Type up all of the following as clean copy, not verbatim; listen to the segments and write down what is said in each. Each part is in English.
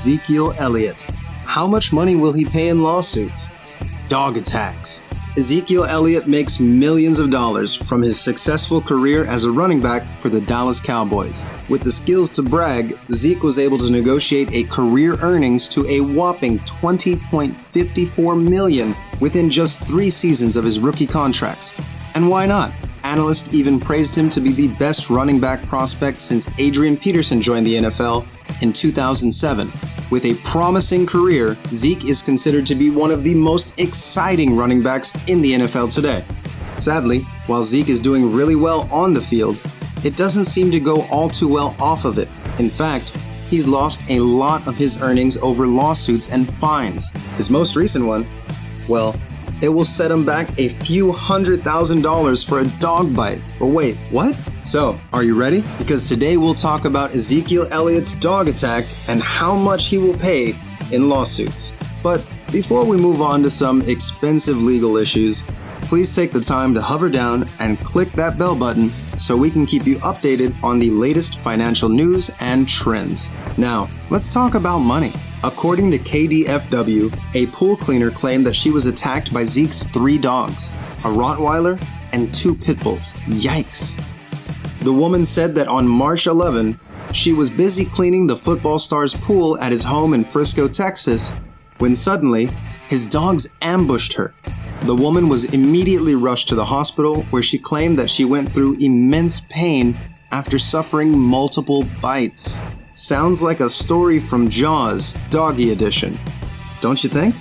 Ezekiel Elliott. How much money will he pay in lawsuits? Dog attacks. Ezekiel Elliott makes millions of dollars from his successful career as a running back for the Dallas Cowboys. With the skills to brag, Zeke was able to negotiate a career earnings to a whopping $20.54 million within just 3 seasons of his rookie contract. And why not? Analysts even praised him to be the best running back prospect since Adrian Peterson joined the NFL in 2007. With a promising career, Zeke is considered to be one of the most exciting running backs in the NFL today. Sadly, while Zeke is doing really well on the field, it doesn't seem to go all too well off of it. In fact, he's lost a lot of his earnings over lawsuits and fines. His most recent one, well, it will set him back a few $100,000 for a dog bite. But wait, what? So, are you ready? Because today we'll talk about Ezekiel Elliott's dog attack and how much he will pay in lawsuits. But before we move on to some expensive legal issues, please take the time to hover down and click that bell button so we can keep you updated on the latest financial news and trends. Now, let's talk about money. According to KDFW, a pool cleaner claimed that she was attacked by Zeke's 3 dogs, a Rottweiler and 2 pit bulls. Yikes. The woman said that on March 11, she was busy cleaning the football star's pool at his home in Frisco, Texas, when suddenly, his dogs ambushed her. The woman was immediately rushed to the hospital where she claimed that she went through immense pain after suffering multiple bites. Sounds like a story from Jaws, Doggy Edition. Don't you think?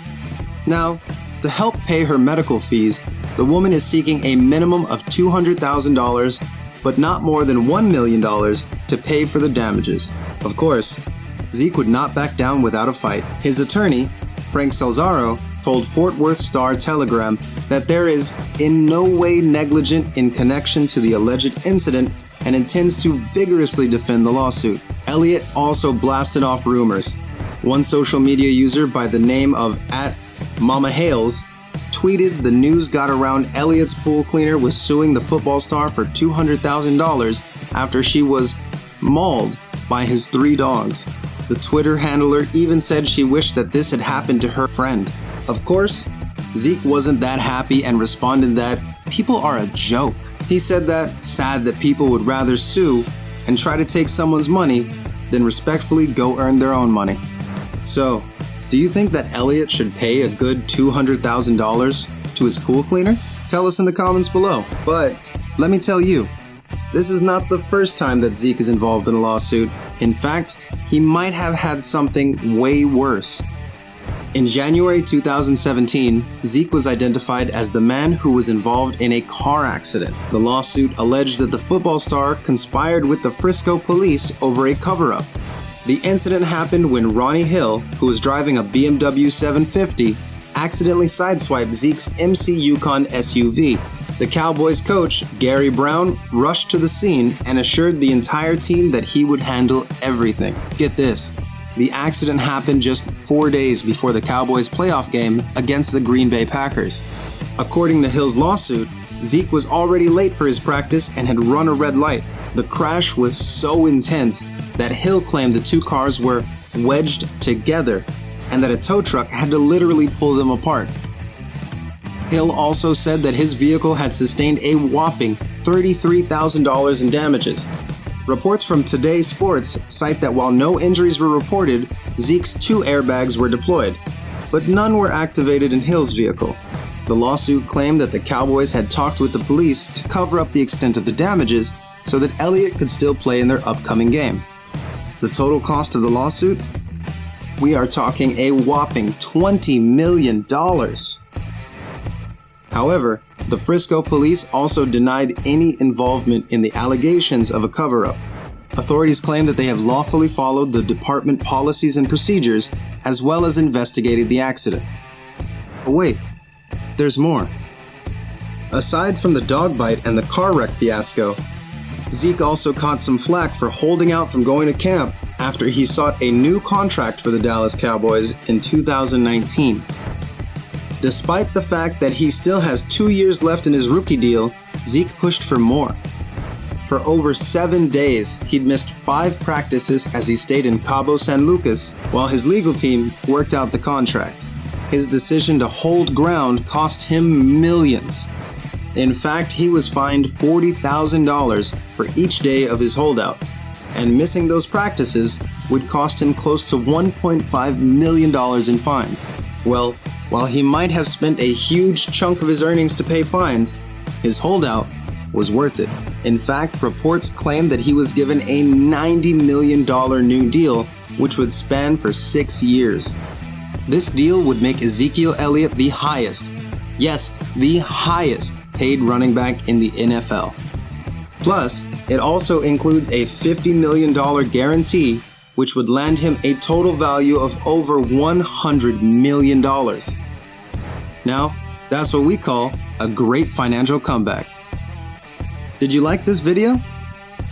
Now, to help pay her medical fees, the woman is seeking a minimum of $200,000, but not more than $1 million to pay for the damages. Of course, Zeke would not back down without a fight. His attorney, Frank Salzaro, told Fort Worth Star-Telegram that there is in no way negligent in connection to the alleged incident and intends to vigorously defend the lawsuit. Elliott also blasted off rumors. One social media user by the name of @MamaHales tweeted the news got around Elliott's pool cleaner was suing the football star for $200,000 after she was mauled by his 3 dogs. The Twitter handler even said she wished that this had happened to her friend. Of course, Zeke wasn't that happy and responded that people are a joke. He said that sad that people would rather sue and try to take someone's money than respectfully go earn their own money. So, do you think that Elliott should pay a good $200,000 to his pool cleaner? Tell us in the comments below. But let me tell you, this is not the first time that Zeke is involved in a lawsuit. In fact, he might have had something way worse. In January 2017, Zeke was identified as the man who was involved in a car accident. The lawsuit alleged that the football star conspired with the Frisco police over a cover-up. The incident happened when Ronnie Hill, who was driving a BMW 750, accidentally sideswiped Zeke's MC Yukon SUV. The Cowboys coach, Gary Brown, rushed to the scene and assured the entire team that he would handle everything. Get this. The accident happened just 4 days before the Cowboys' playoff game against the Green Bay Packers. According to Hill's lawsuit, Zeke was already late for his practice and had run a red light. The crash was so intense that Hill claimed the 2 cars were wedged together and that a tow truck had to literally pull them apart. Hill also said that his vehicle had sustained a whopping $33,000 in damages. Reports from Today Sports cite that while no injuries were reported, Zeke's 2 airbags were deployed, but none were activated in Hill's vehicle. The lawsuit claimed that the Cowboys had talked with the police to cover up the extent of the damages so that Elliott could still play in their upcoming game. The total cost of the lawsuit? We are talking a whopping $20 million. However, the Frisco police also denied any involvement in the allegations of a cover-up. Authorities claim that they have lawfully followed the department policies and procedures, as well as investigated the accident. But wait, there's more. Aside from the dog bite and the car wreck fiasco, Zeke also caught some flack for holding out from going to camp after he sought a new contract for the Dallas Cowboys in 2019. Despite the fact that he still has 2 years left in his rookie deal, Zeke pushed for more. For over 7 days, he'd missed 5 practices as he stayed in Cabo San Lucas while his legal team worked out the contract. His decision to hold ground cost him millions. In fact, he was fined $40,000 for each day of his holdout, and missing those practices would cost him close to $1.5 million in fines. Well, while he might have spent a huge chunk of his earnings to pay fines, his holdout was worth it. In fact, reports claim that he was given a $90 million new deal, which would span for 6 years. This deal would make Ezekiel Elliott the highest, yes, the highest paid running back in the NFL. Plus, it also includes a $50 million guarantee, which would land him a total value of over $100 million. Now, that's what we call a great financial comeback. Did you like this video?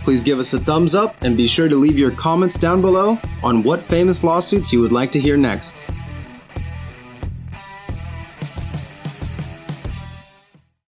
Please give us a thumbs up and be sure to leave your comments down below on what famous lawsuits you would like to hear next.